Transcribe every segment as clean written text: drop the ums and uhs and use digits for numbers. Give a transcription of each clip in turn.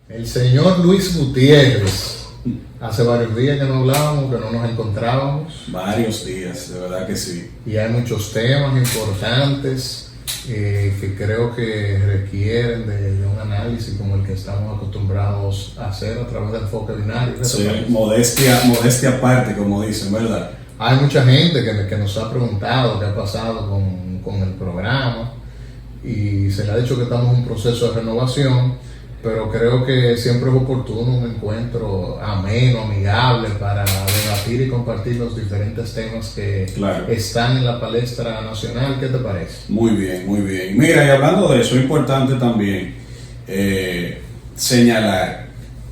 El señor Luis Gutiérrez. Hace varios días que no hablábamos, que no nos encontrábamos. Varios días, de verdad que sí. Y hay muchos temas importantes que creo que requieren de un análisis como el que estamos acostumbrados a hacer a través del enfoque binario. Sí, modestia aparte, como dicen, ¿verdad? Hay mucha gente que nos ha preguntado qué ha pasado con el programa y se le ha dicho que estamos en un proceso de renovación, pero creo que siempre es oportuno un encuentro ameno, amigable para debatir y compartir los diferentes temas que están en la palestra nacional. ¿Qué te parece? Muy bien, muy bien. Mira, y hablando de eso, es importante también señalar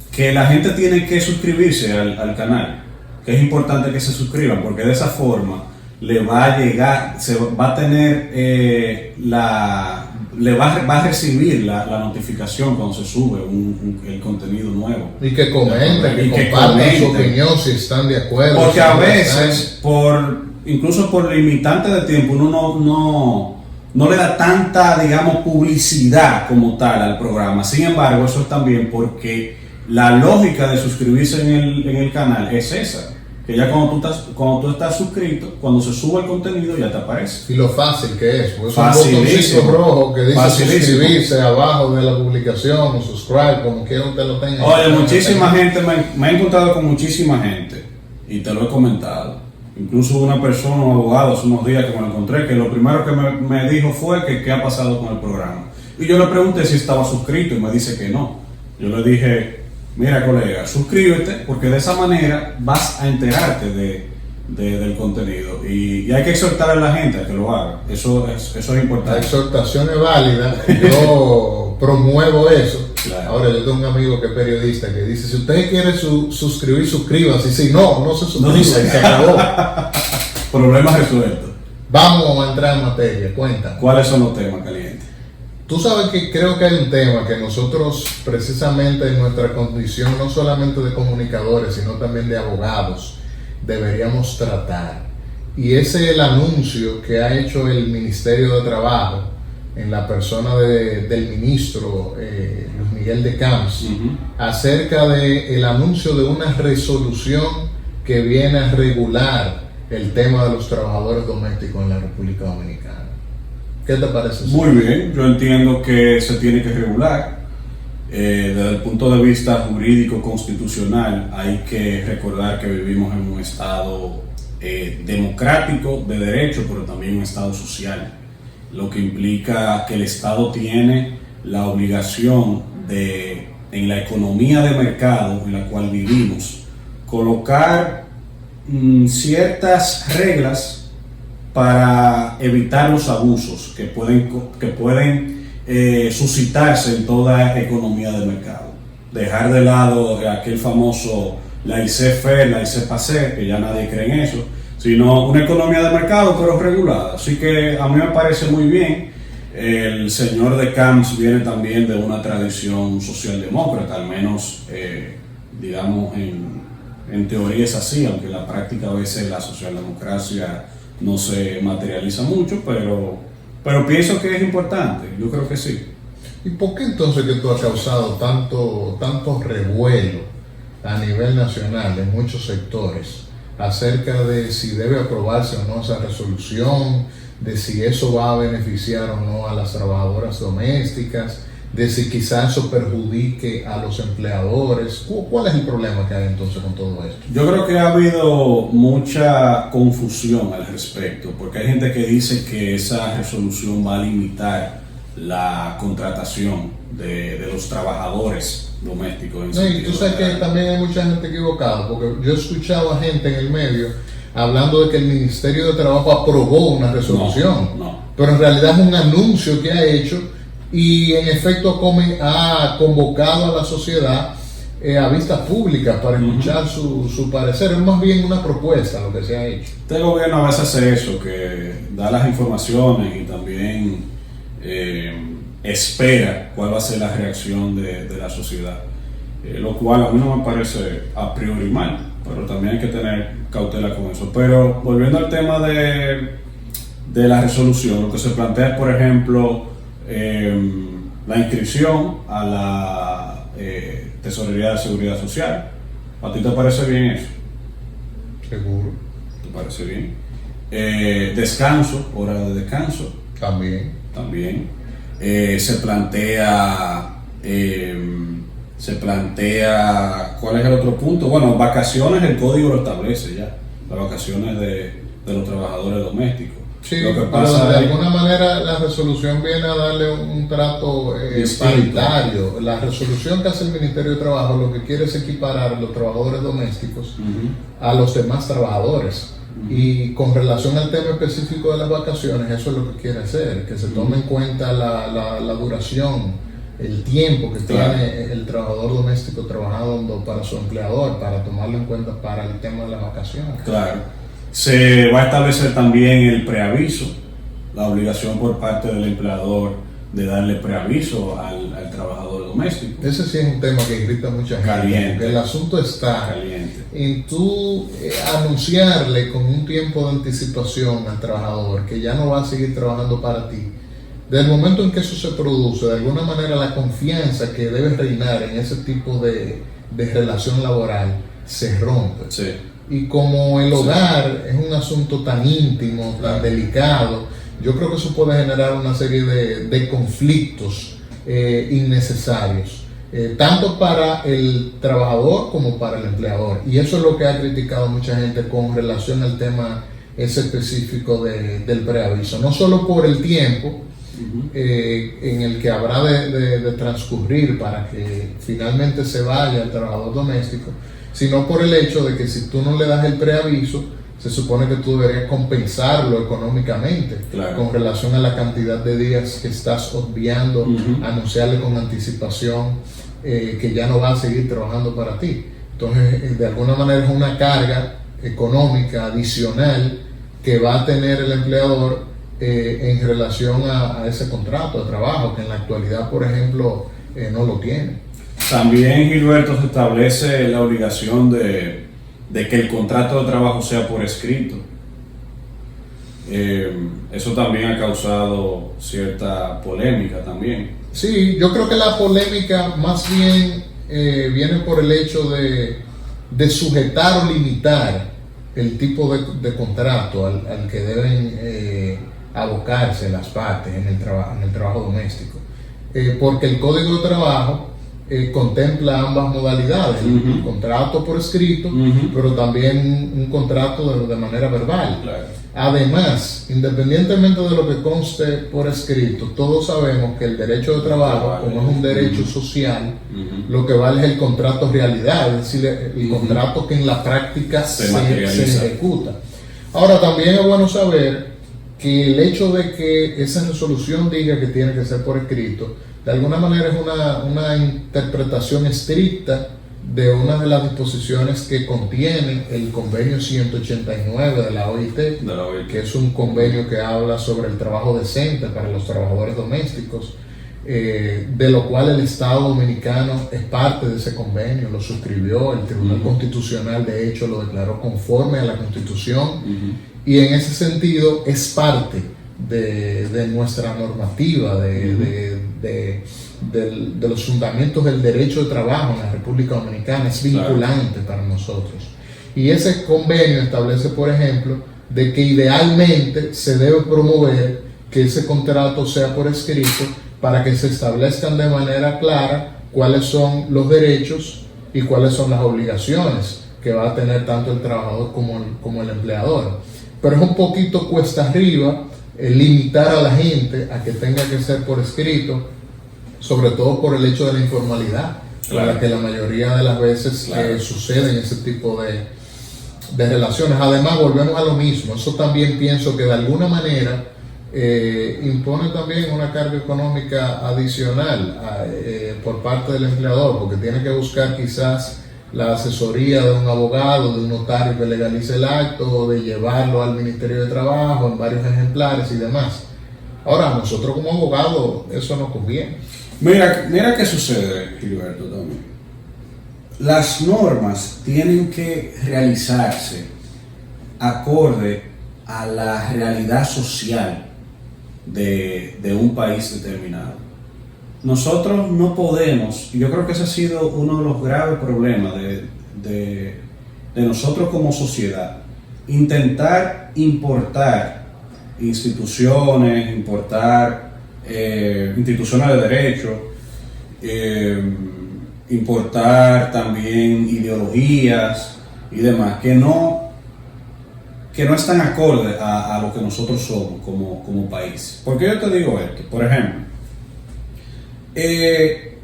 que la gente tiene que suscribirse al canal, que es importante que se suscriban, porque de esa forma le va a llegar, se va a tener le va a recibir la notificación cuando se sube el contenido nuevo. Y que comenten, que compartan su opinión si están de acuerdo. Porque a veces, incluso por limitante de tiempo, uno no le da tanta, digamos, publicidad como tal al programa. Sin embargo, eso es también porque la lógica de suscribirse en el canal es esa. Que ya cuando tú estás suscrito, cuando se sube el contenido ya te aparece. Y lo fácil que es, pues es un botoncito rojo que dice suscribirse abajo de la publicación, o subscribe, como quiera usted lo tenga. Oye, muchísima gente, me he encontrado con muchísima gente, y te lo he comentado. Incluso una persona, un abogado, hace unos días que me lo encontré, que lo primero que me dijo fue que qué ha pasado con el programa. Y yo le pregunté si estaba suscrito y me dice que no. Yo le dije, mira colega, suscríbete porque de esa manera vas a enterarte del contenido y hay que exhortar a la gente a que lo haga. Eso es importante. La exhortación es válida, yo promuevo eso. Claro. Ahora yo tengo un amigo que es periodista que dice, si usted quiere suscribir, suscríbase. Y si no se suscribe, se acabó. Problema resuelto. Vamos a entrar en materia, cuenta. ¿Cuáles son los temas calientes? Tú sabes que creo que hay un tema que nosotros, precisamente en nuestra condición, no solamente de comunicadores, sino también de abogados, deberíamos tratar. Y ese es el anuncio que ha hecho el Ministerio de Trabajo, en la persona del ministro Luis Miguel de Camps, acerca del anuncio de una resolución que viene a regular el tema de los trabajadores domésticos en la República Dominicana. ¿Qué te parece? Muy bien, yo entiendo que se tiene que regular. Desde el punto de vista jurídico constitucional hay que recordar que vivimos en un estado democrático de derecho, pero también un estado social, lo que implica que el estado tiene la obligación de, en la economía de mercado en la cual vivimos, colocar ciertas reglas para evitar los abusos que pueden suscitarse en toda economía de mercado. Dejar de lado aquel famoso laissez-faire, laissez-passer, que ya nadie cree en eso, sino una economía de mercado pero regulada. Así que a mí me parece muy bien. El señor de Camps viene también de una tradición socialdemócrata, al menos digamos en teoría es así, aunque en la práctica a veces la socialdemocracia no se materializa mucho, pero pienso que es importante, yo creo que sí. ¿Y por qué entonces que tú has causado tanto revuelo a nivel nacional en muchos sectores acerca de si debe aprobarse o no esa resolución, de si eso va a beneficiar o no a las trabajadoras domésticas, de si quizás eso perjudique a los empleadores? ¿Cuál es el problema que hay entonces con todo esto? Yo creo que ha habido mucha confusión al respecto, porque hay gente que dice que esa resolución va a limitar la contratación de los trabajadores domésticos. No, y tú sabes que también hay mucha gente equivocada, porque yo he escuchado a gente en el medio hablando de que el Ministerio de Trabajo aprobó una resolución, pero en realidad es un anuncio que ha hecho y en efecto ha convocado a la sociedad a vista pública para escuchar su parecer. Es más bien una propuesta lo que se ha hecho. Este gobierno a veces hace eso, que da las informaciones y también espera cuál va a ser la reacción de la sociedad, lo cual a mí no me parece a priori mal, pero también hay que tener cautela con eso. Pero volviendo al tema de la resolución, lo que se plantea es, por ejemplo, la inscripción a Tesorería de Seguridad Social. ¿A ti te parece bien eso? Seguro. ¿Te parece bien? Descanso, hora de descanso. También. También. Se plantea, ¿cuál es el otro punto? Bueno, vacaciones, el código lo establece ya, las vacaciones de los trabajadores domésticos. Sí, lo que pero pasa de es, alguna manera la resolución viene a darle un trato paritario. La resolución que hace el Ministerio de Trabajo lo que quiere es equiparar a los trabajadores domésticos a los demás trabajadores. Y con relación al tema específico de las vacaciones, eso es lo que quiere hacer, que se tome en cuenta la duración, el tiempo que tiene el trabajador doméstico trabajando para su empleador, para tomarlo en cuenta para el tema de las vacaciones. Claro. Se va a establecer también el preaviso, la obligación por parte del empleador de darle preaviso al trabajador doméstico. Ese sí es un tema que irrita a mucha gente. Caliente. Porque el asunto está Caliente. en tú anunciarle con un tiempo de anticipación al trabajador que ya no va a seguir trabajando para ti. Desde el momento en que eso se produce, de alguna manera la confianza que debe reinar en ese tipo de relación laboral se rompe. Sí. Y como el hogar es un asunto tan íntimo, tan delicado, yo creo que eso puede generar una serie de conflictos innecesarios, tanto para el trabajador como para el empleador. Y eso es lo que ha criticado mucha gente con relación al tema ese específico del preaviso. No solo por el tiempo en el que habrá de transcurrir para que finalmente se vaya el trabajador doméstico, sino por el hecho de que si tú no le das el preaviso, se supone que tú deberías compensarlo económicamente con relación a la cantidad de días que estás obviando, anunciarle con anticipación que ya no va a seguir trabajando para ti. Entonces, de alguna manera es una carga económica adicional que va a tener el empleador en relación a ese contrato de trabajo, que en la actualidad, por ejemplo, no lo tiene. También, Gilberto, se establece la obligación de que el contrato de trabajo sea por escrito. Eso también ha causado cierta polémica también. Sí, yo creo que la polémica más bien viene por el hecho de sujetar o limitar el tipo de contrato al que deben abocarse las partes en el trabajo doméstico. Porque el Código de Trabajo contempla ambas modalidades, el contrato por escrito, pero también un contrato de manera verbal. Claro. Además, independientemente de lo que conste por escrito, todos sabemos que el derecho de trabajo, como es un derecho social, lo que vale es el contrato realidad, es decir, el contrato que en la práctica se ejecuta. Ahora, también es bueno saber que el hecho de que esa resolución diga que tiene que ser por escrito, de alguna manera es una interpretación estricta de una de las disposiciones que contiene el convenio 189 de la OIT, que es un convenio que habla sobre el trabajo decente para los trabajadores domésticos, de lo cual el Estado Dominicano es parte de ese convenio, lo suscribió, el Tribunal Constitucional de hecho lo declaró conforme a la Constitución, y en ese sentido es parte de nuestra normativa, de los fundamentos del derecho de trabajo en la República Dominicana, es vinculante para nosotros. Y ese convenio establece, por ejemplo, de que idealmente se debe promover que ese contrato sea por escrito para que se establezcan de manera clara cuáles son los derechos y cuáles son las obligaciones que va a tener tanto el trabajador como el empleador. Pero es un poquito cuesta arriba limitar a la gente a que tenga que ser por escrito, sobre todo por el hecho de la informalidad, con la que la mayoría de las veces suceden ese tipo de relaciones. Además, volvemos a lo mismo, eso también pienso que de alguna manera impone también una carga económica adicional por parte del empleador, porque tiene que buscar quizás la asesoría de un abogado, de un notario que legalice el acto, de llevarlo al Ministerio de Trabajo en varios ejemplares y demás. Ahora, a nosotros como abogados eso nos conviene. Mira qué sucede, Gilberto, también. Las normas tienen que realizarse acorde a la realidad social de un país determinado. nosotros no podemos, y yo creo que ese ha sido uno de los graves problemas de nosotros como sociedad, intentar importar instituciones, instituciones de derecho, importar también ideologías y demás que no están acorde a lo que nosotros somos como país. ¿Por qué yo te digo esto? Por ejemplo,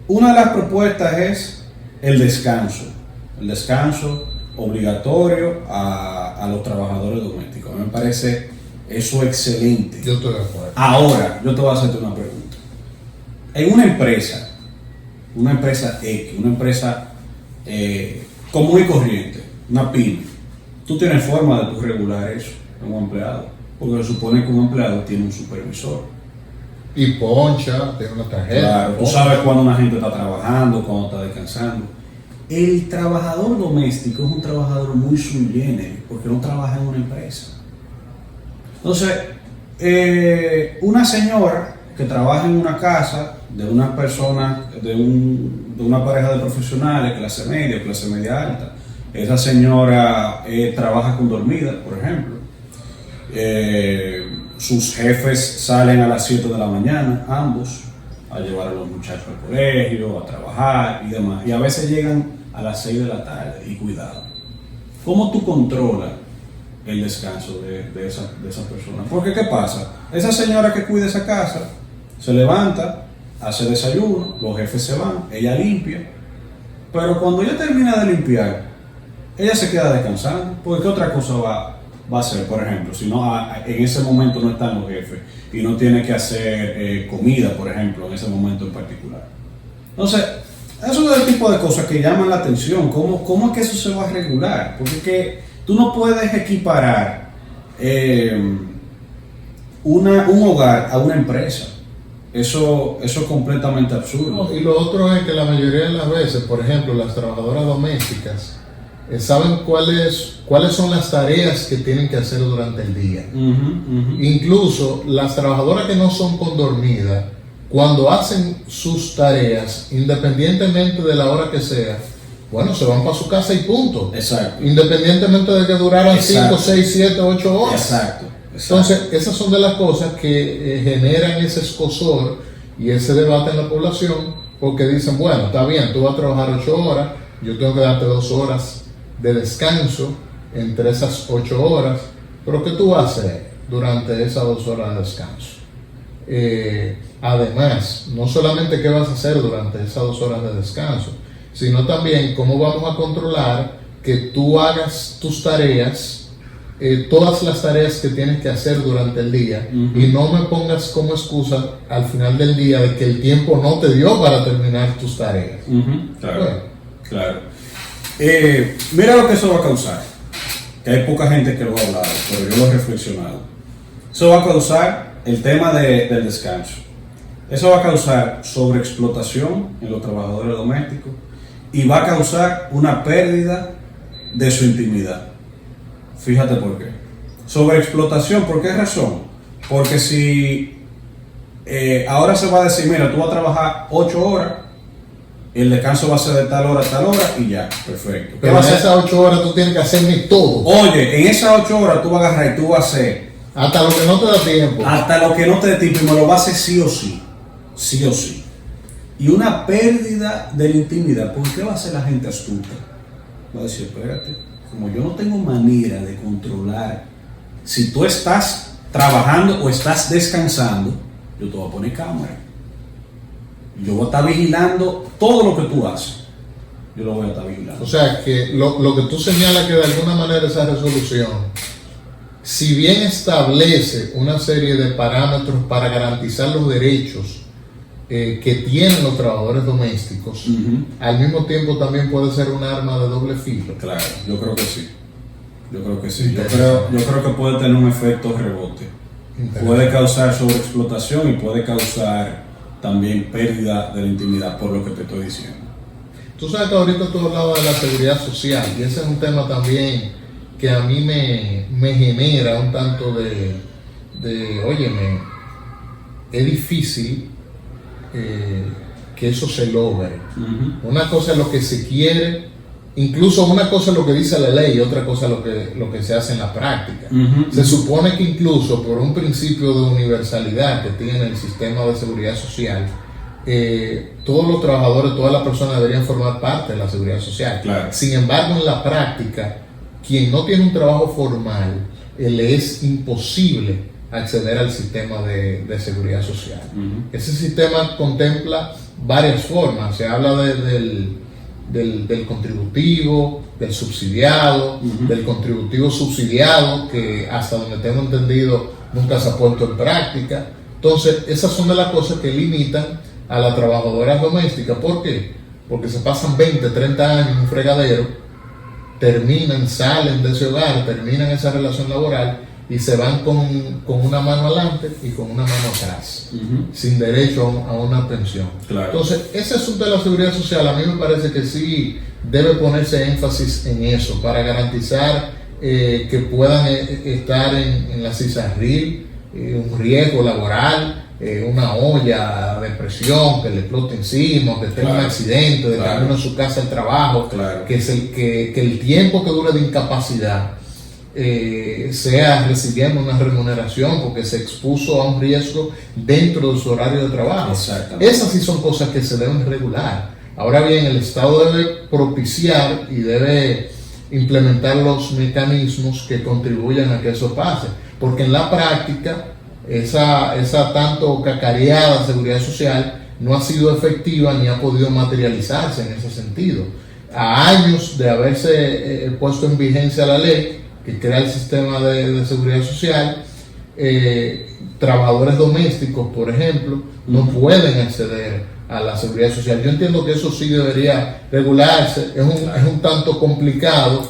una de las propuestas es el descanso obligatorio a los trabajadores domésticos. A mí me parece eso excelente. Yo estoy de acuerdo. Ahora, yo te voy a hacerte una pregunta. En una empresa X, una empresa común y corriente, una pyme, tú tienes forma de tú regular eso en un empleado, porque se supone que un empleado tiene un supervisor. Y poncha, tiene una tarjeta. Claro, tú sabes cuando una gente está trabajando, cuando está descansando. El trabajador doméstico es un trabajador muy sui generis, porque no trabaja en una empresa. Entonces, una señora que trabaja en una casa de una persona, de una pareja de profesionales, clase media alta, esa señora trabaja con dormida, por ejemplo. Sus jefes salen a las 7 de la mañana, ambos, a llevar a los muchachos al colegio, a trabajar y demás. Y a veces llegan a las 6 de la tarde, y cuidado. ¿Cómo tú controlas el descanso de esa persona? Porque ¿qué pasa? Esa señora que cuida esa casa se levanta, hace desayuno, los jefes se van, ella limpia, pero cuando ella termina de limpiar, ella se queda descansando, porque ¿qué otra cosa va a hacer? Por ejemplo, si no, en ese momento no están los jefes y no tiene que hacer comida, por ejemplo, en ese momento en particular. Entonces, eso es el tipo de cosas que llaman la atención. ¿Cómo es que eso se va a regular? Porque es que tú no puedes equiparar un hogar a una empresa. Eso es completamente absurdo. No, y lo otro es que la mayoría de las veces, por ejemplo, las trabajadoras domésticas saben cuáles son las tareas que tienen que hacer durante el día. Incluso las trabajadoras que no son condormidas, cuando hacen sus tareas, independientemente de la hora que sea, bueno, se van para su casa y punto. Exacto. Independientemente de que duraran 5, 6, 7, 8 horas. Exacto. Entonces, esas son de las cosas que generan ese escozor y ese debate en la población, porque dicen, bueno, está bien, tú vas a trabajar 8 horas, yo tengo que darte 2 horas de descanso entre esas 8 horas, pero ¿qué tú vas a hacer durante esas 2 horas de descanso? Además, no solamente qué vas a hacer durante esas 2 horas de descanso, sino también cómo vamos a controlar que tú hagas tus tareas, todas las tareas que tienes que hacer durante el día, y no me pongas como excusa al final del día de que el tiempo no te dio para terminar tus tareas. Claro, Bueno. claro. Mira lo que eso va a causar, que hay poca gente que lo ha hablado, pero yo lo he reflexionado. Eso va a causar el tema del descanso. Eso va a causar sobreexplotación en los trabajadores domésticos y va a causar una pérdida de su intimidad. Fíjate por qué. Sobreexplotación, ¿por qué razón? Porque si ahora se va a decir, mira, tú vas a trabajar 8 horas, el descanso va a ser de tal hora a tal hora y ya, perfecto. Pero en esas 8 horas tú tienes que hacer todo. Oye, en esas 8 horas tú vas a agarrar y tú vas a hacer hasta lo que no te da tiempo. hasta lo que no te dé tiempo, y me lo vas a hacer sí o sí. Sí o sí. Y una pérdida de la intimidad. ¿Por qué va a ser la gente astuta? Va a decir, espérate, como yo no tengo manera de controlar si tú estás trabajando o estás descansando, yo te voy a poner cámara. Yo voy a estar vigilando todo lo que tú haces. Yo lo voy a estar vigilando. O sea, que lo que tú señalas que de alguna manera esa resolución, si bien establece una serie de parámetros para garantizar los derechos que tienen los trabajadores domésticos, al mismo tiempo también puede ser un arma de doble filo. Claro, yo creo que sí. Yo creo que sí. Yo creo que puede tener un efecto rebote. Puede causar sobreexplotación y puede causar también pérdida de la intimidad, por lo que te estoy diciendo. Tú sabes que ahorita tú hablabas de la seguridad social, y ese es un tema también que a mí me genera un tanto óyeme, es difícil que eso se logre. Una cosa es lo que se quiere, incluso una cosa es lo que dice la ley y otra cosa es lo que se hace en la práctica. Se supone que incluso por un principio de universalidad que tiene el sistema de seguridad social, todos los trabajadores, todas las personas deberían formar parte de la seguridad social. Claro. Sin embargo, en la práctica, quien no tiene un trabajo formal, le es imposible acceder al sistema de seguridad social. Ese sistema contempla varias formas. Se habla del contributivo, del subsidiado, del contributivo subsidiado, que hasta donde tengo entendido nunca se ha puesto en práctica. Entonces, esas son de las cosas que limitan a las trabajadoras domésticas. ¿Por qué? Porque se pasan 20, 30 años en un fregadero, salen de ese hogar, terminan esa relación laboral y se van con una mano adelante y con una mano atrás, sin derecho a una pensión. Claro. Entonces, ese asunto de la seguridad social, a mí me parece que sí debe ponerse énfasis en eso, para garantizar que puedan estar en la CISARRIL, un riesgo laboral, una olla de presión que le explote encima, que tenga un accidente de camino a su casa al trabajo, que el tiempo que dure de incapacidad sea recibiendo una remuneración porque se expuso a un riesgo dentro de su horario de trabajo. Esas sí son cosas que se deben regular. Ahora bien, el Estado debe propiciar y debe implementar los mecanismos que contribuyan a que eso pase, porque en la práctica esa tanto cacareada seguridad social no ha sido efectiva ni ha podido materializarse en ese sentido. A años de haberse puesto en vigencia la ley que crea el sistema de seguridad social, trabajadores domésticos, por ejemplo, no pueden acceder a la seguridad social. Yo entiendo que eso sí debería regularse, es un tanto complicado.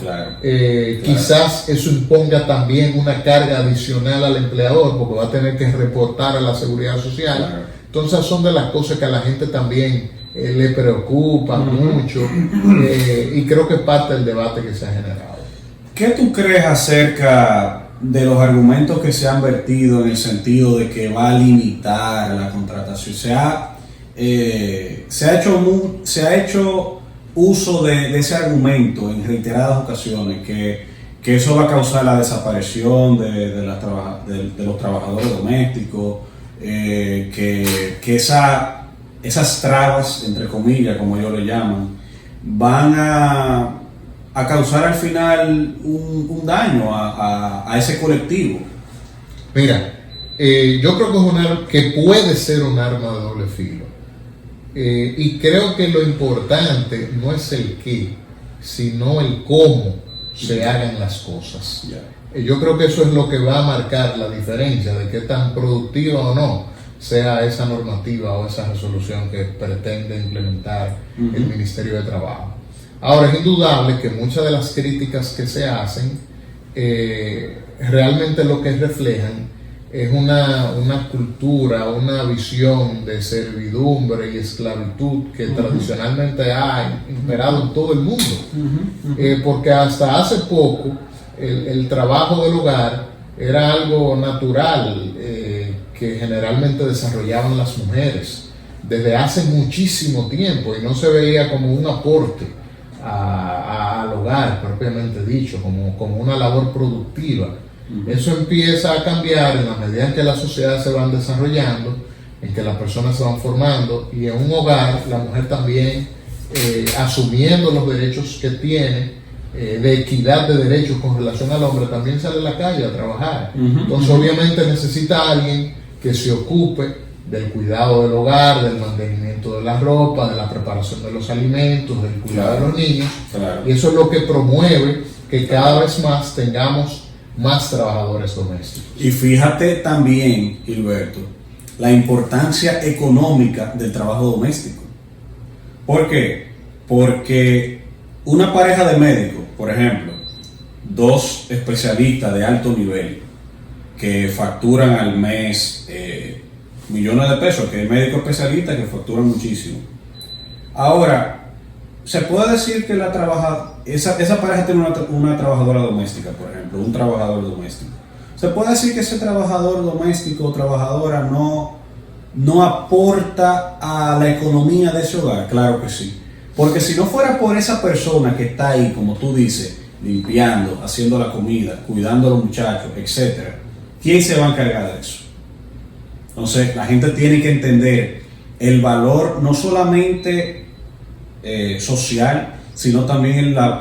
Quizás eso imponga también una carga adicional al empleador, porque va a tener que reportar a la seguridad social. Entonces son de las cosas que a la gente también le preocupa mucho, y creo que es parte del debate que se ha generado. ¿Qué tú crees acerca de los argumentos que se han vertido en el sentido de que va a limitar la contratación? Se ha hecho uso de ese argumento en reiteradas ocasiones, que eso va a causar la desaparición de los trabajadores domésticos, que esas trabas, entre comillas, como ellos le llaman, van a causar al final un daño a ese colectivo. Mira, yo creo que puede ser un arma de doble filo. Y creo que lo importante no es el qué, sino el cómo se hagan las cosas. Yo creo que eso es lo que va a marcar la diferencia de qué tan productiva o no sea esa normativa o esa resolución que pretende implementar el Ministerio de Trabajo. Ahora, es indudable que muchas de las críticas que se hacen realmente lo que reflejan es una cultura, una visión de servidumbre y esclavitud que tradicionalmente ha imperado en todo el mundo. Porque hasta hace poco el trabajo del hogar era algo natural que generalmente desarrollaban las mujeres desde hace muchísimo tiempo, y no se veía como un aporte al hogar propiamente dicho, como una labor productiva. Eso empieza a cambiar en la medida en que las sociedades se van desarrollando, en que las personas se van formando, y en un hogar la mujer también asumiendo los derechos que tiene, de equidad de derechos con relación al hombre, también sale a la calle a trabajar. Entonces obviamente necesita a alguien que se ocupe del cuidado del hogar, del mantenimiento de la ropa, de la preparación de los alimentos, del cuidado de los niños. Y eso es lo que promueve que cada vez más tengamos más trabajadores domésticos. Y fíjate también, Gilberto, la importancia económica del trabajo doméstico. ¿Por qué? Porque una pareja de médicos, por ejemplo, dos especialistas de alto nivel que facturan al mes millones de pesos, que hay médicos especialistas que facturan muchísimo. Ahora, se puede decir que esa pareja tiene una trabajadora doméstica, por ejemplo, un trabajador doméstico. Se puede decir que ese trabajador doméstico o trabajadora no no aporta a la economía de ese hogar? Claro que sí. Porque si no fuera por esa persona que está ahí, como tú dices, limpiando, haciendo la comida, cuidando a los muchachos, etcétera, ¿quién se va a encargar de eso? Entonces, la gente tiene que entender el valor no solamente social, sino también la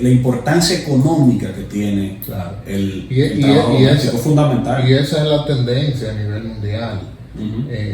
importancia económica que tiene el trabajo doméstico, fundamental. Y esa es la tendencia a nivel mundial.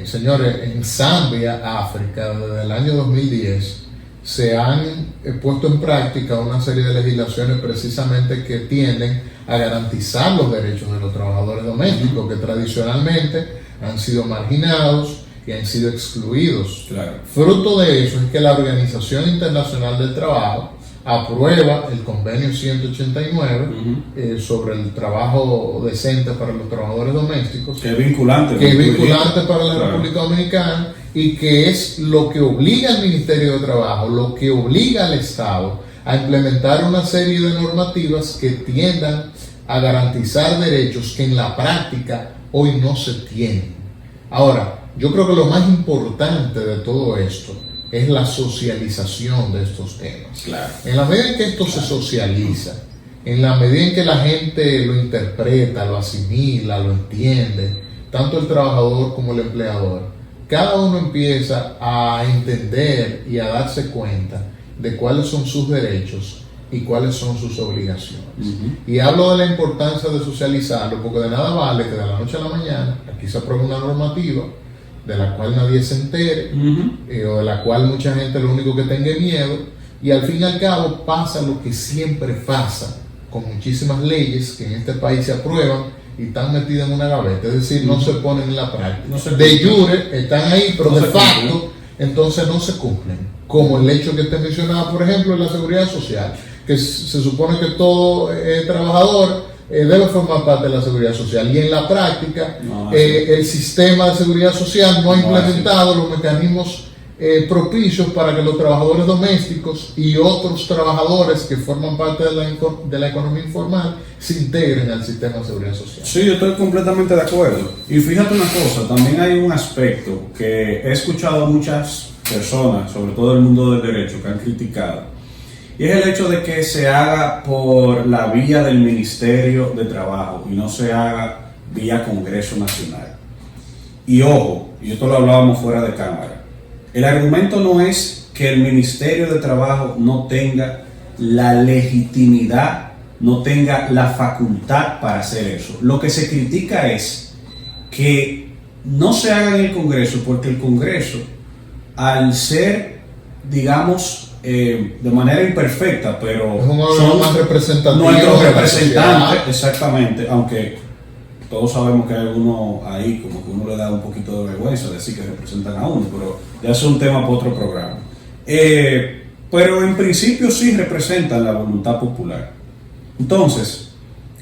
Señores, en Zambia, África, desde el año 2010, se han puesto en práctica una serie de legislaciones precisamente que tienden a garantizar los derechos de los trabajadores domésticos, que tradicionalmente han sido marginados y han sido excluidos. Claro. Fruto de eso es que la Organización Internacional del Trabajo aprueba el convenio 189 sobre el trabajo decente para los trabajadores domésticos, que es vinculante para la República Dominicana, y que es lo que obliga al Ministerio de Trabajo, lo que obliga al Estado a implementar una serie de normativas que tiendan a garantizar derechos que en la práctica hoy no se tienen. Ahora, yo creo que lo más importante de todo esto es la socialización de estos temas. Claro. En la medida en que esto se socializa, en la medida en que la gente lo interpreta, lo asimila, lo entiende, tanto el trabajador como el empleador, cada uno empieza a entender y a darse cuenta de cuáles son sus derechos y cuáles son sus obligaciones. Y hablo de la importancia de socializarlo, porque de nada vale que de la noche a la mañana aquí se apruebe una normativa de la cual nadie se entere, o de la cual mucha gente lo único que tenga es miedo, y al fin y al cabo pasa lo que siempre pasa con muchísimas leyes que en este país se aprueban y están metidas en una gaveta, es decir, no se ponen en la práctica. De jure están ahí, pero de facto entonces no se cumplen, como el hecho que te mencionaba, por ejemplo, en la seguridad social, que se supone que todo trabajador debe formar parte de la seguridad social, y en la práctica el sistema de seguridad social no ha implementado los mecanismos propicios para que los trabajadores domésticos y otros trabajadores que forman parte de la economía informal se integren al sistema de seguridad social. Sí, yo estoy completamente de acuerdo. Y fíjate una cosa, también hay un aspecto que he escuchado a muchas personas, sobre todo del mundo del derecho, que han criticado, y es el hecho de que se haga por la vía del Ministerio de Trabajo y no se haga vía Congreso Nacional. Y ojo, y esto lo hablábamos fuera de cámara, el argumento no es que el Ministerio de Trabajo no tenga la legitimidad, no tenga la facultad para hacer eso. Lo que se critica es que no se haga en el Congreso, porque el Congreso, al ser, digamos, de manera imperfecta, pero es un órgano más representativo, nuestros representantes, exactamente, aunque todos sabemos que hay algunos ahí como que uno le da un poquito de vergüenza decir que representan a uno, pero ya es un tema para otro programa. Pero en principio sí representan la voluntad popular. Entonces,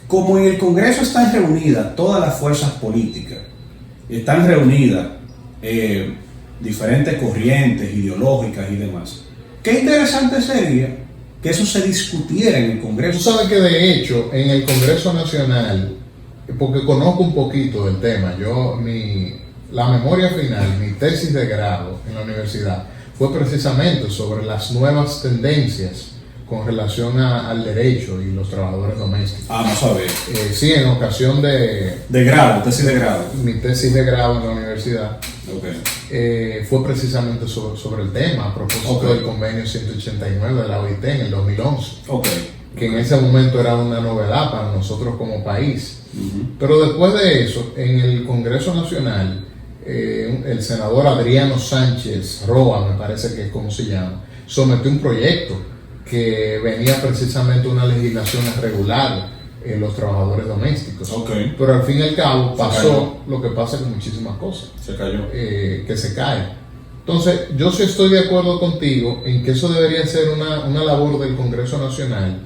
como en el Congreso están reunidas todas las fuerzas políticas, están reunidas diferentes corrientes ideológicas y demás, qué interesante sería que eso se discutiera en el Congreso. Tú sabes que de hecho en el Congreso Nacional, porque conozco un poquito del tema, la memoria final, mi tesis de grado en la universidad fue precisamente sobre las nuevas tendencias con relación al derecho y los trabajadores domésticos. No sabía. Sí, en ocasión de grado, tesis de grado. Mi tesis de grado en la universidad okay. Fue precisamente sobre el tema, a propósito del convenio 189 de la OIT en el 2011. Que en ese momento era una novedad para nosotros como país. Pero después de eso, en el Congreso Nacional, el senador Adriano Sánchez Roa, me parece que es como se llama, sometió un proyecto que venía precisamente una legislación a regular los trabajadores domésticos. Pero al fin y al cabo pasó lo que pasa con muchísimas cosas. Se cayó. Que se cae. Entonces, yo sí estoy de acuerdo contigo en que eso debería ser una labor del Congreso Nacional,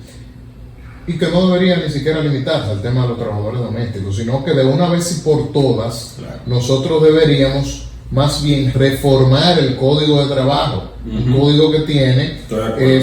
y que no debería ni siquiera limitarse al tema de los trabajadores domésticos, sino que de una vez y por todas, nosotros deberíamos más bien reformar el Código de Trabajo, un código que tiene,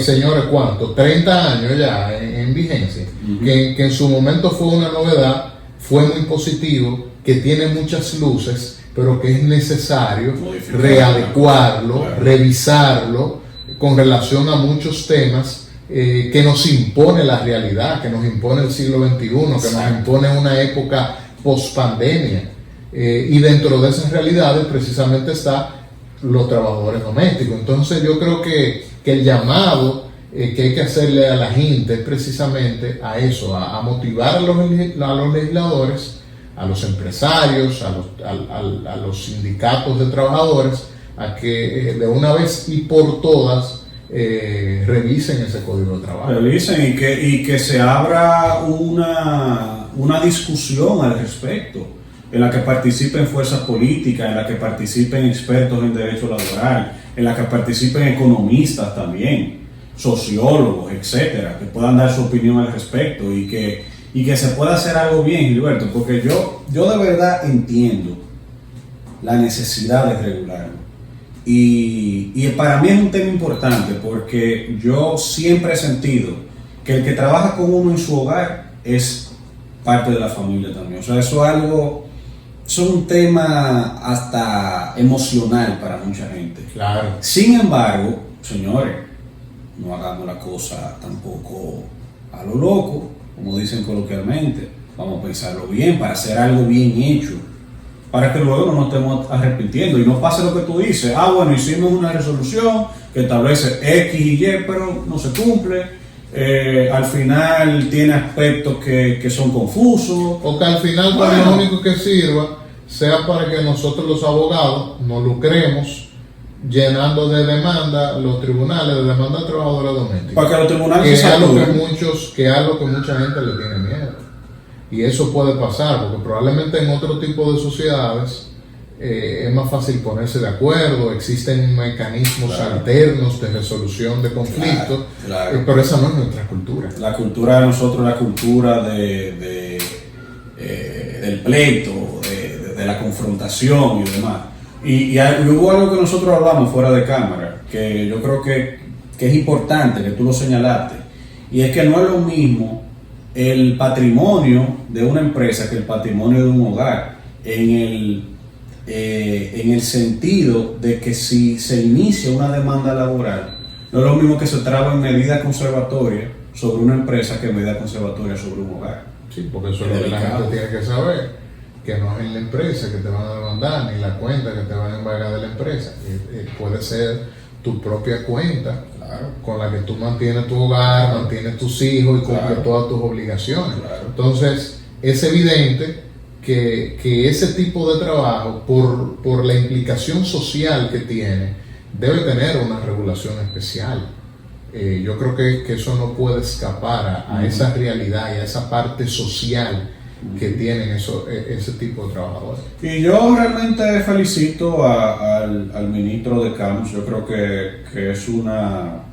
señores, ¿cuánto? 30 años ya en vigencia, que en su momento fue una novedad, fue muy positivo, que tiene muchas luces, pero que es necesario modificarlo, readecuarlo, claro, revisarlo con relación a muchos temas que nos impone la realidad, que nos impone el siglo XXI, que nos impone una época post-pandemia. Y dentro de esas realidades precisamente está los trabajadores domésticos. Entonces yo creo que el llamado que hay que hacerle a la gente es precisamente a eso, a motivar a los legisladores, a los empresarios, a los sindicatos de trabajadores, a que de una vez y por todas revisen ese código de trabajo. Revisen y que se abra una discusión al respecto, en la que participen fuerzas políticas, en la que participen expertos en derecho laboral, en la que participen economistas también, sociólogos, etcétera, que puedan dar su opinión al respecto y que se pueda hacer algo bien, Gilberto, porque yo de verdad entiendo la necesidad de regularlo. Y para mí es un tema importante porque yo siempre he sentido que el que trabaja con uno en su hogar es parte de la familia también. O sea, eso es un tema hasta emocional para mucha gente. Claro. Sin embargo, señores, no hagamos la cosa tampoco a lo loco, como dicen coloquialmente. Vamos a pensarlo bien para hacer algo bien hecho, para que luego no nos estemos arrepintiendo y no pase lo que tú dices. Bueno, hicimos una resolución que establece X y Y, pero no se cumple. Al final tiene aspectos que son confusos. O que al final para lo único que sirva sea para que nosotros los abogados nos lucremos llenando de demanda los tribunales, de demanda de trabajadores domésticos. Para que los tribunales que es algo que mucha gente le tiene miedo. Y eso puede pasar, porque probablemente en otro tipo de sociedades es más fácil ponerse de acuerdo, existen mecanismos alternos de resolución de conflictos, pero esa no es nuestra cultura. La cultura de nosotros es la cultura del pleito, de la confrontación y demás. Y hubo algo que nosotros hablamos fuera de cámara, que yo creo que es importante, que tú lo señalaste, y es que no es lo mismo el patrimonio de una empresa que el patrimonio de un hogar, en el sentido de que si se inicia una demanda laboral, no es lo mismo que se traba en medida conservatoria sobre una empresa que en medida conservatoria sobre un hogar. Sí, porque eso es lo que la gente tiene que saber, que no es en la empresa que te van a demandar, ni la cuenta que te van a embargar de la empresa. Puede ser tu propia cuenta, claro, con la que tú mantienes tu hogar, claro, mantienes tus hijos y cumples, claro, todas tus obligaciones. Claro. Entonces, es evidente que ese tipo de trabajo, por la implicación social que tiene, debe tener una regulación especial. Yo creo que eso no puede escapar a esa realidad y a esa parte social que tienen ese tipo de trabajadores. Y yo realmente felicito al ministro de Camps. Yo creo que es una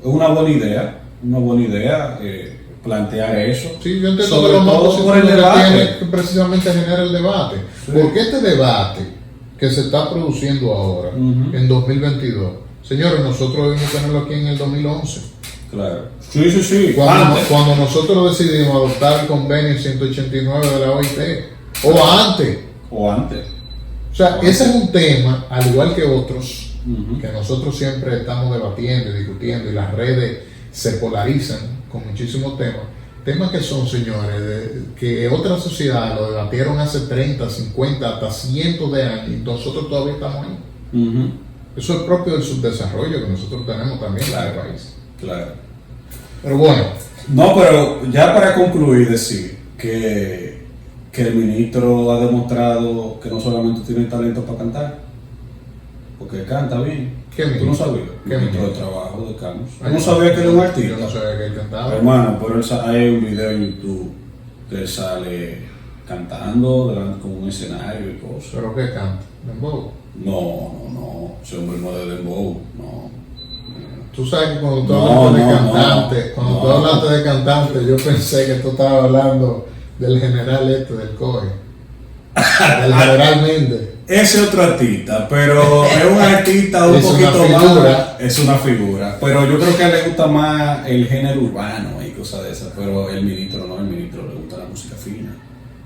buena idea plantear eso. Sí, yo entiendo que lo más positivo que tiene que precisamente generar el debate. Sí. Porque este debate que se está produciendo ahora, en 2022, señores, nosotros debimos tenerlo aquí en el 2011. Claro. Sí. Cuando nosotros decidimos adoptar el convenio 189 de la OIT, o antes. O sea, ese es un tema, al igual que otros, que nosotros siempre estamos debatiendo y discutiendo, y las redes se polarizan con muchísimos temas que son, señores, que otras sociedades lo debatieron hace 30, 50, hasta cientos de años, y nosotros todavía estamos ahí. Eso es propio del subdesarrollo que nosotros tenemos también en el país. Claro. Pero bueno. No, pero ya para concluir, decir que el ministro ha demostrado que no solamente tiene talento para cantar, porque canta bien. ¿Qué ¿Tú no sabías? ¿Qué ministro de Trabajo de Camps? ¿Tú no sabías que era un artista? Yo no sabía que él cantaba. Hermano, pero hay un video en YouTube que él sale cantando con un escenario y cosas. ¿Pero qué canta? ¿Dembow? No. Ese hombre no es de Dembow, no. Tú sabes que cuando tú hablaste de cantante, yo pensé que tú estabas hablando del general del COE, del general Méndez. Ese otro artista, pero es un artista un poquito más. Es una figura. Pero yo creo que a él le gusta más el género urbano y cosas de esas. Pero el ministro le gusta la música fina.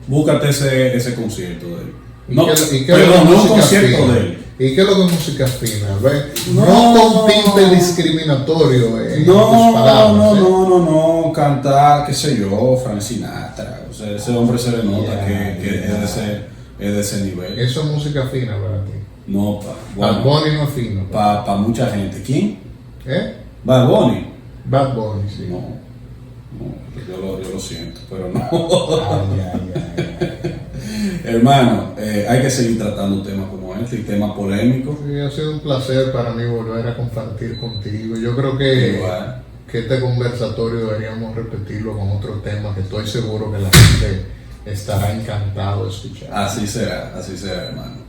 Búscate ese concierto de él. No, ¿Y qué pero es lo que no un música concierto fina? de él. ¿Y qué es lo que es música fina? ¿Ve? No. No con tinte discriminatorio en tus No, palabras. no, cantar, qué sé yo, Frank Sinatra. O sea, ese hombre se le nota que es de ese nivel. Eso es música fina para ti. No, Bad Bunny no es fino. Para mucha gente. ¿Quién? ¿Eh? Bad Bunny. Bad Bunny, sí. No, yo lo siento, pero no. Ay. Hermano, hay que seguir tratando temas como este y temas polémicos. Sí, ha sido un placer para mí volver a compartir contigo. Yo creo que este conversatorio deberíamos repetirlo con otro tema que estoy seguro que la gente estará encantado de escuchar. Así será, hermano.